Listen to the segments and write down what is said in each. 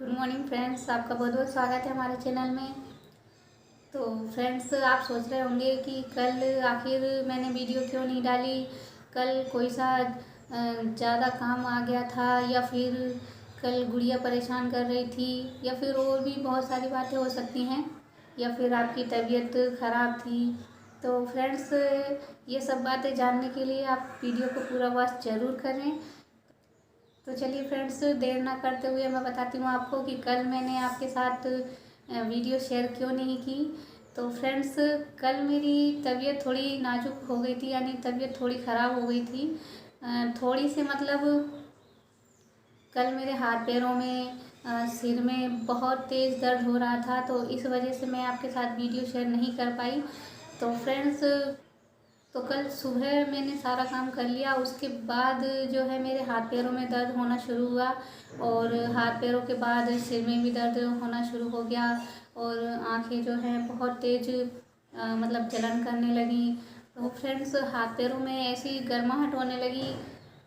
Good morning friends, आपका बहुत बहुत स्वागत है हमारे चैनल में। तो फ्रेंड्स, आप सोच रहे होंगे कि कल आखिर मैंने वीडियो क्यों नहीं डाली। कल कोई सा ज़्यादा काम आ गया था, या फिर कल गुड़िया परेशान कर रही थी, या फिर और भी बहुत सारी बातें हो सकती हैं, या फिर आपकी तबीयत ख़राब थी। तो फ्रेंड्स, ये सब बातें जानने के लिए आप वीडियो को पूरा वॉच ज़रूर करें। तो चलिए फ्रेंड्स, देर ना करते हुए मैं बताती हूँ आपको कि कल मैंने आपके साथ वीडियो शेयर क्यों नहीं की। तो फ्रेंड्स, कल मेरी तबीयत थोड़ी नाजुक हो गई थी, यानी तबीयत थोड़ी ख़राब हो गई थी। थोड़ी सी मतलब कल मेरे हाथ पैरों में, सिर में बहुत तेज़ दर्द हो रहा था, तो इस वजह से मैं आपके साथ वीडियो शेयर नहीं कर पाई। तो फ्रेंड्स, तो कल सुबह मैंने सारा काम कर लिया, उसके बाद जो है मेरे हाथ पैरों में दर्द होना शुरू हुआ, और हाथ पैरों के बाद सिर में भी दर्द होना शुरू हो गया, और आंखें जो हैं बहुत तेज़ मतलब जलन करने लगी। तो फ्रेंड्स, हाथ पैरों में ऐसी गर्माहट होने लगी,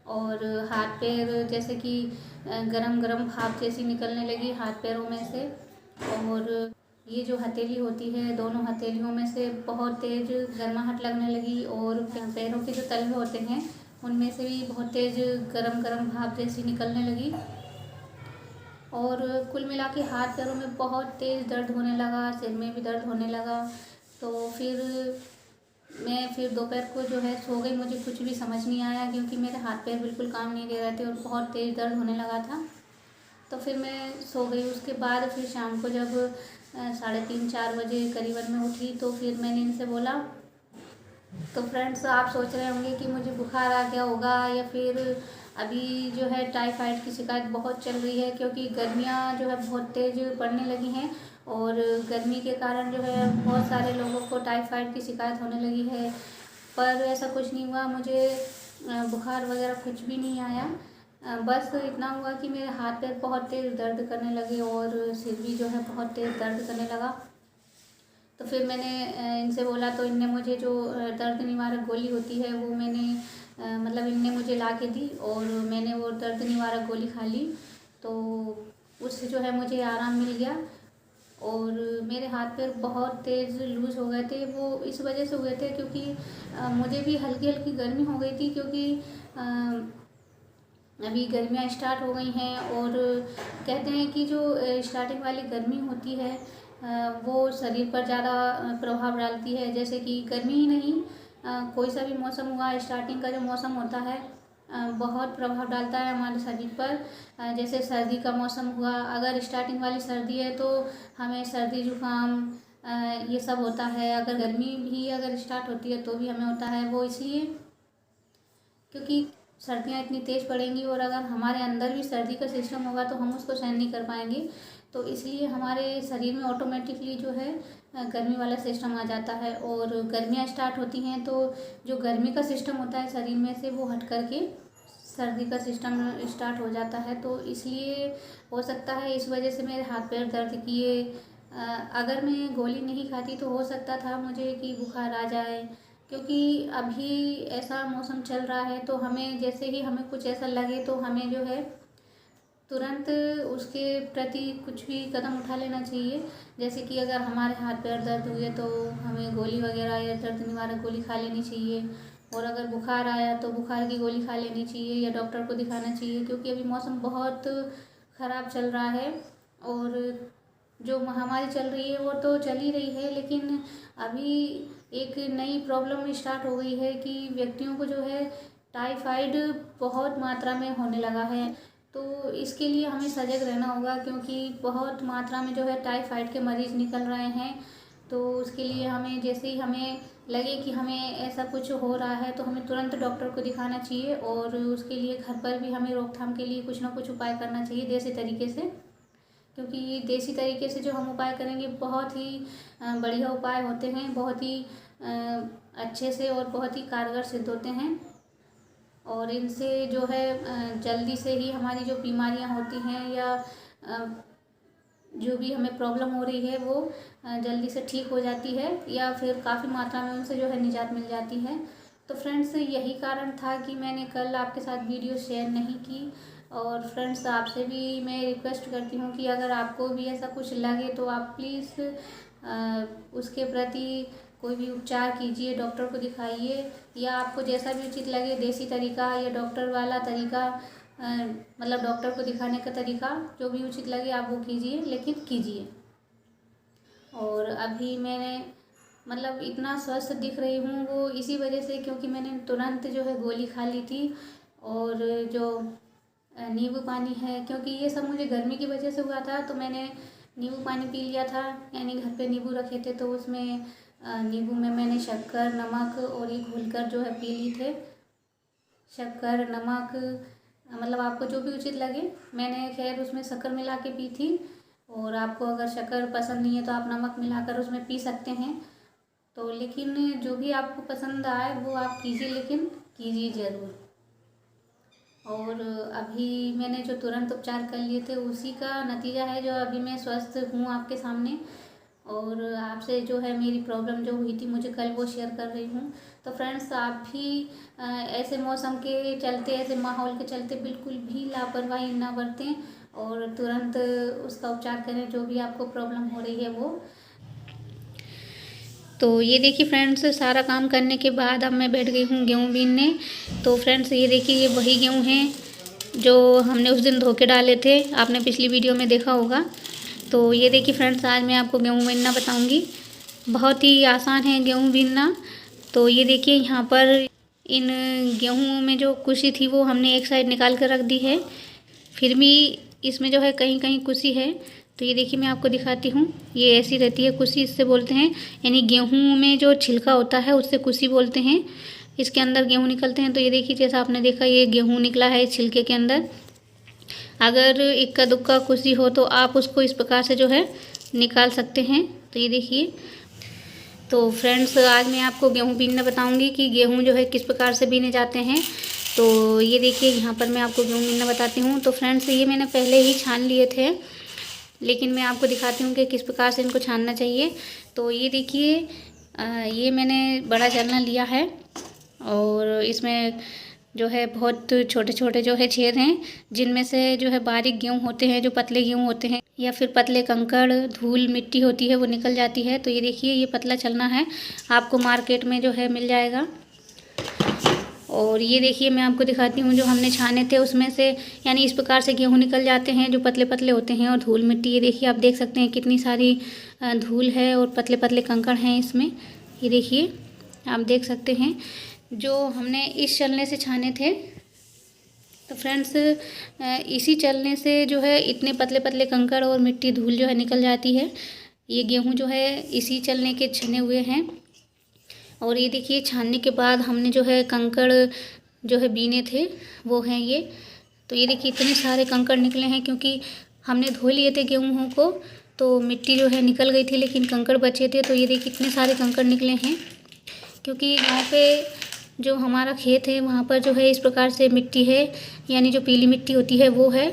और हाथ पैर जैसे कि गरम गरम भाप जैसी निकलने लगी हाथ पैरों में से। और ये जो हथेली होती है, दोनों हथेलियों में से बहुत तेज़ गर्माहट लगने लगी, और पैरों के जो तलवे होते हैं उनमें से भी बहुत तेज़ गरम गरम भाप जैसी निकलने लगी। और कुल मिला के हाथ पैरों में बहुत तेज़ दर्द होने लगा, सिर में भी दर्द होने लगा। तो फिर मैं दोपहर को जो है सो गई। मुझे कुछ भी समझ नहीं आया, क्योंकि मेरे हाथ पैर बिल्कुल काम नहीं दे रहे थे और बहुत तेज़ दर्द होने लगा था। तो फिर मैं सो गई। उसके बाद फिर शाम को जब 3:30-4 बजे करीबन में उठी, तो फिर मैंने इनसे बोला। तो फ्रेंड्स, आप सोच रहे होंगे कि मुझे बुखार आ गया होगा, या फिर अभी जो है टाइफाइड की शिकायत बहुत चल रही है, क्योंकि गर्मियाँ जो है बहुत तेज़ पड़ने लगी हैं, और गर्मी के कारण जो है बहुत सारे लोगों को टाइफाइड की शिकायत होने लगी है। पर ऐसा कुछ नहीं हुआ मुझे, बुखार वगैरह कुछ भी नहीं आया। बस इतना हुआ कि मेरे हाथ पैर बहुत तेज़ दर्द करने लगे, और सिर भी जो है बहुत तेज़ दर्द करने लगा। तो फिर मैंने इनसे बोला, तो इनने मुझे जो दर्द निवारक गोली होती है वो मैंने मतलब इनने मुझे ला के दी, और मैंने वो दर्द निवारक गोली खा ली। तो उससे जो है मुझे आराम मिल गया, और मेरे हाथ पैर बहुत तेज़ लूज़ हो गए थे। वो इस वजह से हुए थे क्योंकि मुझे भी हल्की हल्की गर्मी हो गई थी, क्योंकि अभी गर्मियाँ स्टार्ट हो गई हैं, और कहते हैं कि जो स्टार्टिंग वाली गर्मी होती है वो शरीर पर ज़्यादा प्रभाव डालती है। जैसे कि गर्मी ही नहीं, कोई सा भी मौसम हुआ, स्टार्टिंग का जो मौसम होता है बहुत प्रभाव डालता है हमारे शरीर पर। जैसे सर्दी का मौसम हुआ, अगर स्टार्टिंग वाली सर्दी है तो हमें सर्दी जुकाम ये सब होता है। अगर गर्मी भी अगर स्टार्ट होती है तो भी हमें होता है। वो इसलिए क्योंकि सर्दियाँ इतनी तेज़ पड़ेंगी, और अगर हमारे अंदर भी सर्दी का सिस्टम होगा तो हम उसको सहन नहीं कर पाएंगे। तो इसलिए हमारे शरीर में ऑटोमेटिकली जो है गर्मी वाला सिस्टम आ जाता है, और गर्मियाँ स्टार्ट होती हैं तो जो गर्मी का सिस्टम होता है शरीर में से वो हट करके सर्दी का सिस्टम स्टार्ट हो जाता है। तो इसलिए हो सकता है इस वजह से मेरे हाथ पैर दर्द किए। अगर मैं गोली नहीं खाती तो हो सकता था मुझे कि बुखार आ जाए, क्योंकि अभी ऐसा मौसम चल रहा है, तो हमें जैसे ही हमें कुछ ऐसा लगे तो हमें जो है तुरंत उसके प्रति कुछ भी कदम उठा लेना चाहिए। जैसे कि अगर हमारे हाथ पैर दर्द हुए तो हमें गोली वगैरह या दर्द निवारक गोली खा लेनी चाहिए, और अगर बुखार आया तो बुखार की गोली खा लेनी चाहिए, या डॉक्टर को दिखाना चाहिए। क्योंकि अभी मौसम बहुत ख़राब चल रहा है, और जो महामारी चल रही है वो तो चल ही रही है, लेकिन अभी एक नई प्रॉब्लम स्टार्ट हो गई है कि व्यक्तियों को जो है टाइफाइड बहुत मात्रा में होने लगा है। तो इसके लिए हमें सजग रहना होगा, क्योंकि बहुत मात्रा में जो है टाइफाइड के मरीज़ निकल रहे हैं। तो उसके लिए हमें जैसे ही हमें लगे कि हमें ऐसा कुछ हो रहा है तो हमें तुरंत डॉक्टर को दिखाना चाहिए, और उसके लिए घर पर भी हमें रोकथाम के लिए कुछ ना कुछ उपाय करना चाहिए देसी तरीके से। क्योंकि देसी तरीके से जो हम उपाय करेंगे बहुत ही बढ़िया उपाय होते हैं, बहुत ही अच्छे से और बहुत ही कारगर सिद्ध होते हैं। और इनसे जो है जल्दी से ही हमारी जो बीमारियां होती हैं, या जो भी हमें प्रॉब्लम हो रही है वो जल्दी से ठीक हो जाती है, या फिर काफ़ी मात्रा में उनसे जो है निजात मिल जाती है। तो फ्रेंड्स, यही कारण था कि मैंने कल आपके साथ वीडियो शेयर नहीं की। और फ्रेंड्स आपसे भी मैं रिक्वेस्ट करती हूँ कि अगर आपको भी ऐसा कुछ लगे तो आप प्लीज़ उसके प्रति कोई भी उपचार कीजिए, डॉक्टर को दिखाइए, या आपको जैसा भी उचित लगे, देसी तरीका या डॉक्टर वाला तरीका, मतलब डॉक्टर को दिखाने का तरीका जो भी उचित लगे आप वो कीजिए, लेकिन कीजिए। और अभी मैंने मतलब इतना स्वस्थ दिख रही हूँ वो इसी वजह से, क्योंकि मैंने तुरंत जो है गोली खा ली थी। और जो नींबू पानी है, क्योंकि ये सब मुझे गर्मी की वजह से हुआ था, तो मैंने नींबू पानी पी लिया था। यानी घर पे नींबू रखे थे तो उसमें नींबू में मैंने शक्कर, नमक और ये घोलकर जो है पी ली थे। शक्कर, नमक, मतलब आपको जो भी उचित लगे। मैंने खैर उसमें शक्कर मिला के पी थी, और आपको अगर शक्कर पसंद नहीं है तो आप नमक मिलाकर उसमें पी सकते हैं। तो लेकिन जो भी आपको पसंद आए वो आप कीजिए, लेकिन कीजिए ज़रूर। और अभी मैंने जो तुरंत उपचार कर लिए थे उसी का नतीजा है जो अभी मैं स्वस्थ हूँ आपके सामने। और आपसे जो है मेरी प्रॉब्लम जो हुई थी मुझे कल वो शेयर कर रही हूँ। तो फ्रेंड्स आप भी ऐसे मौसम के चलते, ऐसे माहौल के चलते बिल्कुल भी लापरवाही ना बरतें और तुरंत उसका उपचार करें जो भी आपको प्रॉब्लम हो रही है वो। तो ये देखिए फ्रेंड्स, सारा काम करने के बाद अब मैं बैठ गई हूँ गेहूँ बीनने। तो फ्रेंड्स ये देखिए, ये वही गेहूँ हैं जो हमने उस दिन धो के डाले थे, आपने पिछली वीडियो में देखा होगा। तो ये देखिए फ्रेंड्स, आज मैं आपको गेहूँ बीनना बताऊँगी। बहुत ही आसान है गेहूँ बीनना। तो ये देखिए यहाँ पर इन गेहूँ में जो कुशी थी वो हमने एक साइड निकाल कर रख दी है, फिर भी इसमें जो है कहीं कहीं कुशी है। तो ये देखिए मैं आपको दिखाती हूँ, ये ऐसी रहती है कुशी, इससे बोलते हैं। यानी गेहूँ में जो छिलका होता है उससे कुशी बोलते हैं। इसके अंदर गेहूँ निकलते हैं। तो ये देखिए जैसा आपने देखा ये गेहूँ निकला है इस छिलके के अंदर। अगर इक्का दुक्का कुशी हो तो आप उसको इस प्रकार से जो है निकाल सकते हैं। तो ये देखिए। तो फ्रेंड्स आज मैं आपको गेहूँ बीनना बताऊँगी कि गेहूँ जो है किस प्रकार से बीने जाते हैं। तो ये देखिए यहाँ पर मैं आपको गेहूँ बीनना बताती हूँ। तो फ्रेंड्स ये मैंने पहले ही छान लिए थे, लेकिन मैं आपको दिखाती हूँ कि किस प्रकार से इनको छानना चाहिए। तो ये देखिए ये मैंने बड़ा चलना लिया है, और इसमें जो है बहुत छोटे छोटे जो है छेद हैं, जिनमें से जो है बारीक गेहूँ होते हैं, जो पतले गेहूँ होते हैं या फिर पतले कंकड़, धूल, मिट्टी होती है वो निकल जाती है। तो ये देखिए ये पतला चलना है, आपको मार्केट में जो है मिल जाएगा। और ये देखिए मैं आपको दिखाती हूँ जो हमने छाने थे उसमें से, यानी इस प्रकार से गेहूँ निकल जाते हैं जो पतले पतले होते हैं। और धूल मिट्टी, ये देखिए आप देख सकते हैं कितनी सारी धूल है और पतले पतले कंकड़ हैं इसमें। ये देखिए आप देख सकते हैं जो हमने इस चलने से छाने थे। तो फ्रेंड्स इसी चलने से जो है इतने पतले पतले कंकड़ और मिट्टी, धूल जो है निकल जाती है। ये गेहूँ जो है इसी चलने के छने हुए हैं। और ये देखिए छानने के बाद हमने जो है कंकड़ जो है बीने थे वो हैं ये। तो ये देखिए इतने सारे कंकड़ निकले हैं, क्योंकि हमने धो लिए थे गेहूँ को तो मिट्टी जो है निकल गई थी, लेकिन कंकड़ बचे थे। तो ये देखिए इतने सारे कंकड़ निकले हैं, क्योंकि गाँव पे जो हमारा खेत है वहाँ पर जो है इस प्रकार से मिट्टी है, यानी जो पीली मिट्टी होती है वो है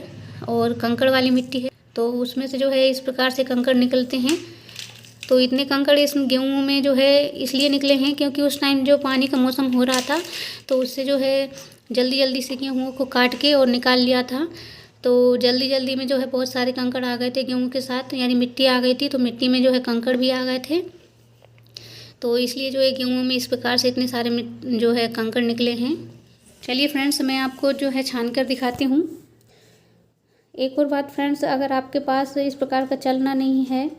और कंकड़ वाली मिट्टी है। तो उसमें से जो है इस प्रकार से कंकड़ निकलते हैं। तो इतने कंकड़ इस गेहूँ में जो है इसलिए निकले हैं क्योंकि उस टाइम जो पानी का मौसम हो रहा था तो उससे जो है जल्दी जल्दी से गेहूँ को काट के और निकाल लिया था। तो जल्दी जल्दी में जो है बहुत सारे कंकड़ आ गए थे गेहूँ के साथ, यानी मिट्टी आ गई थी, तो मिट्टी में जो है कंकड़ भी आ गए थे। तो इसलिए जो है गेहूँ में इस प्रकार से इतने सारे जो है कंकड़ निकले हैं। चलिए फ्रेंड्स मैं आपको जो है छान कर दिखाती हूँ। एक और बात फ्रेंड्स, अगर आपके पास इस प्रकार का चलना नहीं है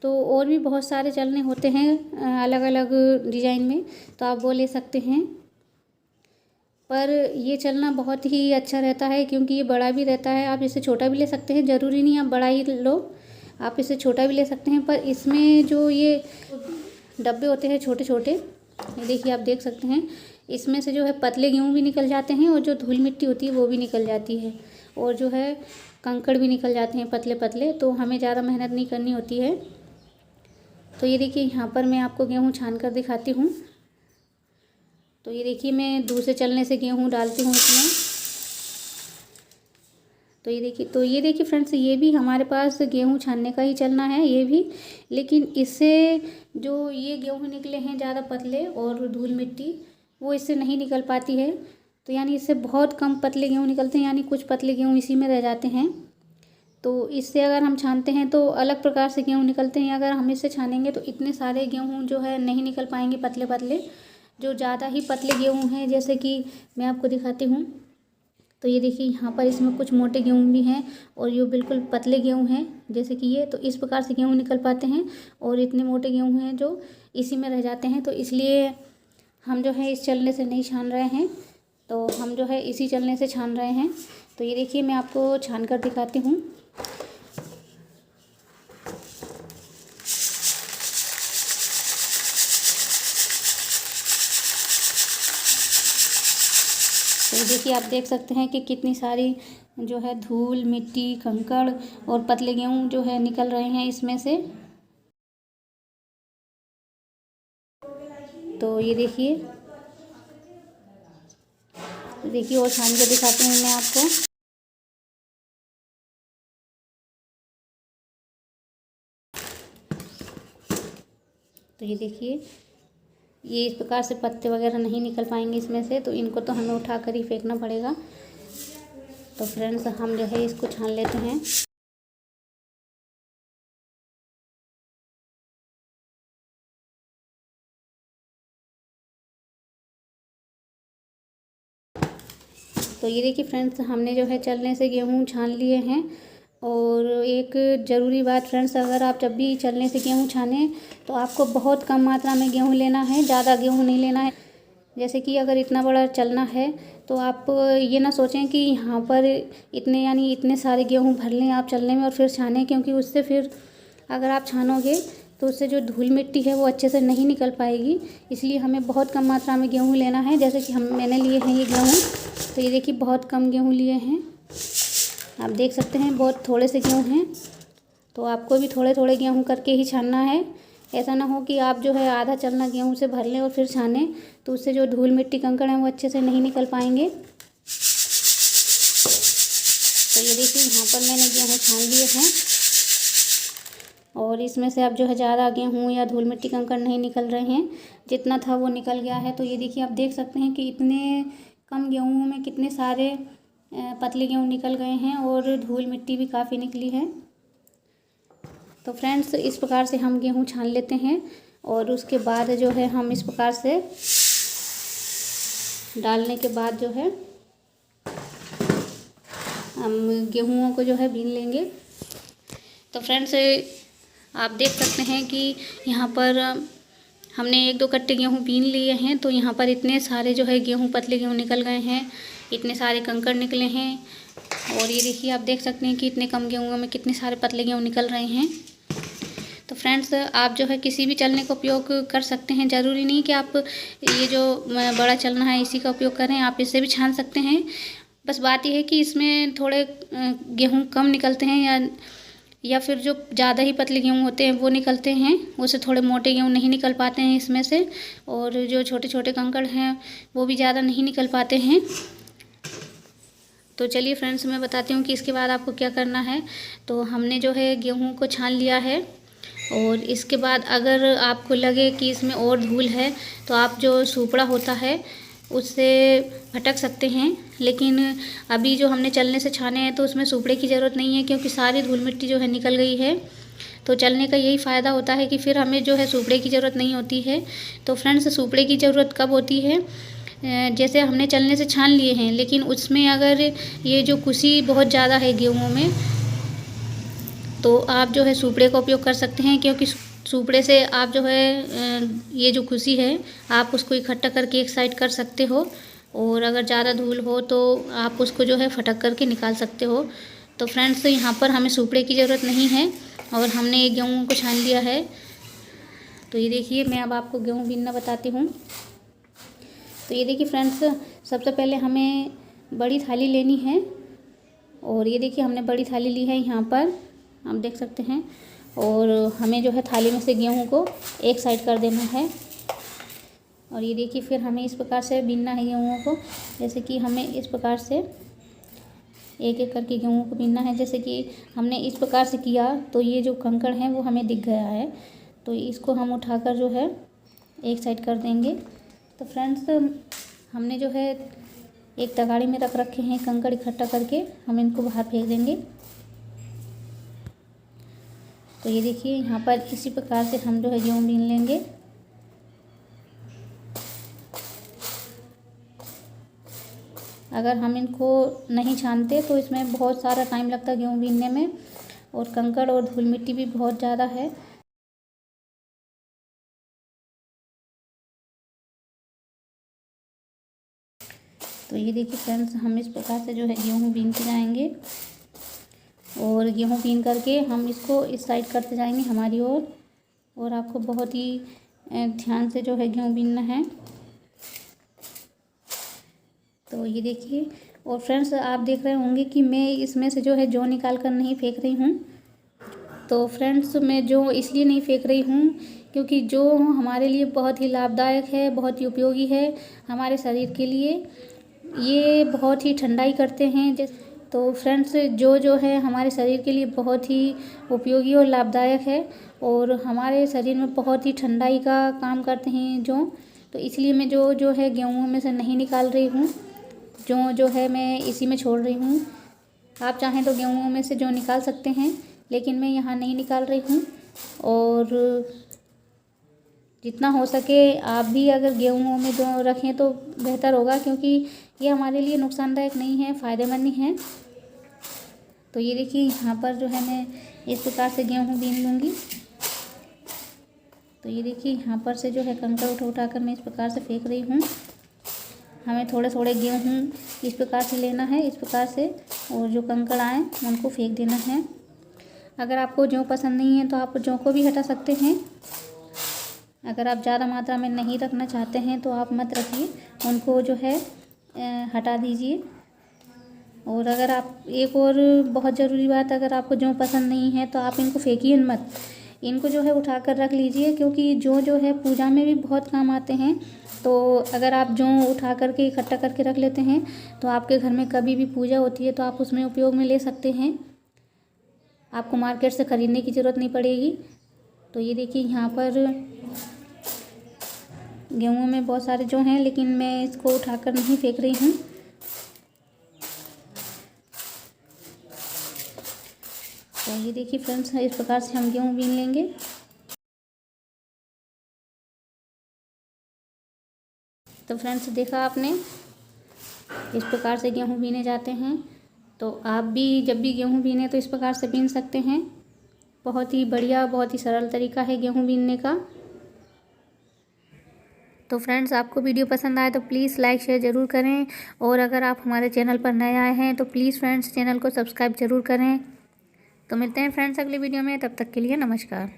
तो और भी बहुत सारे चलने होते हैं अलग अलग डिज़ाइन में, तो आप वो ले सकते हैं। पर ये चलना बहुत ही अच्छा रहता है क्योंकि ये बड़ा भी रहता है। आप इसे छोटा भी ले सकते हैं, ज़रूरी नहीं आप बड़ा ही लो, आप इसे छोटा भी ले सकते हैं। पर इसमें जो ये डब्बे होते हैं छोटे छोटे, ये देखिए आप देख सकते हैं, इसमें से जो है पतले गेहूँ भी निकल जाते हैं और जो धूल मिट्टी होती है वो भी निकल जाती है, और जो है कंकड़ भी निकल जाते हैं पतले पतले। तो हमें ज़्यादा मेहनत नहीं करनी होती है। तो ये देखिए यहाँ पर मैं आपको गेहूँ छान कर दिखाती हूँ। तो ये देखिए मैं दूसरे चलने से गेहूँ डालती हूँ इसमें। तो ये देखिए फ्रेंड्स, ये भी हमारे पास गेहूँ छानने का ही चलना है ये भी, लेकिन इससे जो ये गेहूँ निकले हैं ज़्यादा पतले और धूल मिट्टी वो इससे नहीं निकल पाती है। तो यानी इससे बहुत कम पतले गेहूँ निकलते हैं, यानी कुछ पतले गेहूँ इसी में रह जाते हैं। तो इससे अगर हम छानते हैं तो अलग प्रकार से गेहूँ निकलते हैं। अगर हम इससे छानेंगे तो इतने सारे गेहूँ जो है नहीं निकल पाएंगे पतले पतले। जो ज़्यादा ही पतले गेहूँ हैं, जैसे कि मैं आपको दिखाती हूँ, तो ये देखिए यहाँ पर इसमें कुछ मोटे गेहूँ भी हैं और ये बिल्कुल पतले गेहूँ हैं जैसे कि ये। तो इस प्रकार से गेहूँ निकल पाते हैं और इतने मोटे गेहूँ हैं जो इसी में रह जाते हैं। तो इसलिए हम जो है इस चलने से नहीं छान रहे हैं, तो हम जो है इसी चलने से छान रहे हैं। तो ये देखिए मैं आपको छान कर दिखाती हूँ। तो देखिए आप देख सकते हैं कि कितनी सारी जो है धूल, मिट्टी, कंकड़ और पतले गेहूँ जो है निकल रहे हैं इसमें से। तो ये देखिए और छान के दिखाती हूँ मैं आपको। तो ये देखिए ये इस प्रकार से पत्ते वगैरह नहीं निकल पाएंगे इसमें से, तो इनको तो हमें उठा कर ही फेंकना पड़ेगा। तो फ्रेंड्स हम जो है इसको छान लेते हैं। तो ये देखिए फ्रेंड्स हमने जो है चलने से गेहूँ छान लिए हैं। और एक ज़रूरी बात फ्रेंड्स, अगर आप जब भी चलने से गेहूँ छानें तो आपको बहुत कम मात्रा में गेहूँ लेना है, ज़्यादा गेहूँ नहीं लेना है। जैसे कि अगर इतना बड़ा चलना है तो आप ये ना सोचें कि यहाँ पर इतने यानी इतने सारे गेहूँ भर लें आप चलने में और फिर छानें, क्योंकि उससे फिर अगर आप छानोगे तो उससे जो धूल मिट्टी है वो अच्छे से नहीं निकल पाएगी। इसलिए हमें बहुत कम मात्रा में गेहूँ लेना है। जैसे कि मैंने लिए हैं ये गेहूँ, तो ये देखिए बहुत कम गेहूँ लिए हैं, आप देख सकते हैं बहुत थोड़े से गेहूँ हैं। तो आपको भी थोड़े थोड़े गेहूँ करके ही छानना है। ऐसा ना हो कि आप जो है आधा चलना गेहूँ से भर लें और फिर छानें, तो उससे जो धूल मिट्टी कंकड़ हैं वो अच्छे से नहीं निकल पाएंगे। तो ये देखिए यहाँ पर मैंने गेहूँ छान लिए हैं और इसमें से अब जो है ज़्यादा गेहूँ या धूल मिट्टी कंकड़ नहीं निकल रहे हैं, जितना था वो निकल गया है। तो ये देखिए आप देख सकते हैं कि इतने कम गेहूँ में कितने सारे पतले गेहूँ निकल गए हैं और धूल मिट्टी भी काफ़ी निकली है। तो फ्रेंड्स इस प्रकार से हम गेहूँ छान लेते हैं और उसके बाद जो है हम इस प्रकार से डालने के बाद जो है हम गेहूँों को जो है बीन लेंगे। तो फ्रेंड्स आप देख सकते हैं कि यहाँ पर हमने 1-2 कट्टे गेहूँ बीन लिए हैं। तो यहाँ पर इतने सारे जो है गेहूँ पतले गेहूँ निकल गए हैं, इतने सारे कंकड़ निकले हैं। और ये देखिए आप देख सकते हैं कि इतने कम गेहूँ में कितने सारे पतले गेहूँ निकल रहे हैं। तो फ्रेंड्स आप जो है किसी भी चलने का उपयोग कर सकते हैं, ज़रूरी नहीं कि आप ये जो बड़ा चलना है इसी का उपयोग करें, आप इससे भी छान सकते हैं। बस बात यह है कि इसमें थोड़े गेहूँ कम निकलते हैं या फिर जो ज़्यादा ही पतले गेहूँ होते हैं वो निकलते हैं, उससे थोड़े मोटे गेहूँ नहीं निकल पाते हैं इसमें से। और जो छोटे छोटे कंकड़ हैं वो भी ज़्यादा नहीं निकल पाते हैं। तो चलिए फ्रेंड्स मैं बताती हूँ कि इसके बाद आपको क्या करना है। तो हमने जो है गेहूँ को छान लिया है और इसके बाद अगर आपको लगे कि इसमें और धूल है तो आप जो सूपड़ा होता है उससे फटक सकते हैं। लेकिन अभी जो हमने चलने से छाने हैं तो उसमें सूपड़े की ज़रूरत नहीं है, क्योंकि सारी धूल मिट्टी जो है निकल गई है। तो चलने का यही फ़ायदा होता है कि फिर हमें जो है सूपड़े की ज़रूरत नहीं होती है। तो फ्रेंड्स सूपड़े की ज़रूरत कब होती है, जैसे हमने चलने से छान लिए हैं लेकिन उसमें अगर ये जो कुसी बहुत ज़्यादा है गेहूँ में, तो आप जो है सूपड़े का उपयोग कर सकते हैं। क्योंकि सूपड़े से आप जो है ये जो कुसी है आप उसको इकट्ठा करके एक साइड कर सकते हो, और अगर ज़्यादा धूल हो तो आप उसको जो है फटक करके निकाल सकते हो। तो फ्रेंड्स यहाँ पर हमें सूपड़े की ज़रूरत नहीं है और हमने ये गेहूँ को छान लिया है। तो ये देखिए मैं अब आपको गेहूँ बीनना बताती हूँ। तो ये देखिए फ्रेंड्स सबसे पहले हमें बड़ी थाली लेनी है और ये देखिए हमने बड़ी थाली ली है यहाँ पर, आप देख सकते हैं। और हमें जो है थाली में से गेहूँ को एक साइड कर देना है और ये देखिए फिर हमें इस प्रकार से बीनना है गेहूँ को। जैसे कि हमें इस प्रकार से एक एक करके गेहूँ को बीनना है। जैसे कि हमने इस प्रकार से किया तो ये जो कंकड़ हैं वो हमें दिख गया है, तो इसको हम उठाकर जो है एक साइड कर देंगे। तो फ्रेंड्स हमने जो है एक तगाड़ी में रख रखे हैं कंकड़ इकट्ठा करके, हम इनको बाहर फेंक देंगे। तो ये देखिए यहाँ पर इसी प्रकार से हम जो है गेहूँ बीन लेंगे। अगर हम इनको नहीं छानते तो इसमें बहुत सारा टाइम लगता है गेहूँ बीनने में, और कंकड़ और धूल मिट्टी भी बहुत ज़्यादा है। तो ये देखिए फ्रेंड्स, हम इस प्रकार से जो है गेहूँ बीनते जाएंगे, और गेहूँ बीन करके हम इसको इस साइड करते जाएंगे हमारी ओर, और आपको बहुत ही ध्यान से जो है गेहूँ बीनना है। तो ये देखिए, और फ्रेंड्स आप देख रहे होंगे कि मैं इसमें से जो है जौ निकाल कर नहीं फेंक रही हूँ। तो फ्रेंड्स मैं जौ इसलिए नहीं फेंक रही हूँ क्योंकि जौ हमारे लिए बहुत ही लाभदायक है, बहुत ही उपयोगी है हमारे शरीर के लिए। ये बहुत ही ठंडाई करते हैं। तो फ्रेंड्स जो है हमारे शरीर के लिए बहुत ही उपयोगी और लाभदायक है, और हमारे शरीर में बहुत ही ठंडाई का काम करते हैं जौ। तो इसलिए मैं जो है गेहूँ में से नहीं निकाल रही हूँ, जो है मैं इसी में छोड़ रही हूँ। आप चाहें तो गेहूँ में से जौ निकाल सकते हैं, लेकिन मैं यहाँ नहीं निकाल रही हूँ। और जितना हो सके आप भी अगर गेहूँ में जौ रखें तो बेहतर होगा, क्योंकि ये हमारे लिए नुकसानदायक नहीं है, फ़ायदेमंद ही है। तो ये देखिए यहाँ पर जो है मैं इस प्रकार से गेहूँ बीन लूँगी। तो ये देखिए यहाँ पर से जो है कंकड़ उठाकर मैं इस प्रकार से फेंक रही हूँ। हमें थोड़े थोड़े गेहूँ इस प्रकार से लेना है, इस प्रकार से, और जो कंकड़ आए उनको फेंक देना है। अगर आपको जौ पसंद नहीं है तो आप जौ को भी हटा सकते हैं। अगर आप ज़्यादा मात्रा में नहीं रखना चाहते हैं तो आप मत रखिए, उनको जो है हटा दीजिए। और अगर आप एक और बहुत ज़रूरी बात, अगर आपको जौ पसंद नहीं है तो आप इनको फेंकिए मत, इनको जो है उठा कर रख लीजिए, क्योंकि जो है पूजा में भी बहुत काम आते हैं। तो अगर आप जौ उठा करके इकट्ठा करके रख लेते हैं तो आपके घर में कभी भी पूजा होती है तो आप उसमें उपयोग में ले सकते हैं, आपको मार्केट से ख़रीदने की ज़रूरत नहीं पड़ेगी। तो ये देखिए यहाँ पर गेहूँ में बहुत सारे जौ हैं, लेकिन मैं इसको उठाकर नहीं फेंक रही हूँ। तो ये देखिए फ्रेंड्स, इस प्रकार से हम गेहूँ बीन लेंगे। तो फ्रेंड्स देखा आपने, इस प्रकार से गेहूँ बीने जाते हैं। तो आप भी जब भी गेहूँ बीने तो इस प्रकार से बीन सकते हैं। बहुत ही बढ़िया, बहुत ही सरल तरीका है गेहूँ बीनने का। तो फ्रेंड्स आपको वीडियो पसंद आए तो प्लीज़ लाइक शेयर ज़रूर करें, और अगर आप हमारे चैनल पर नए आए हैं तो प्लीज़ फ्रेंड्स चैनल को सब्सक्राइब ज़रूर करें। तो मिलते हैं फ्रेंड्स अगली वीडियो में, तब तक के लिए नमस्कार।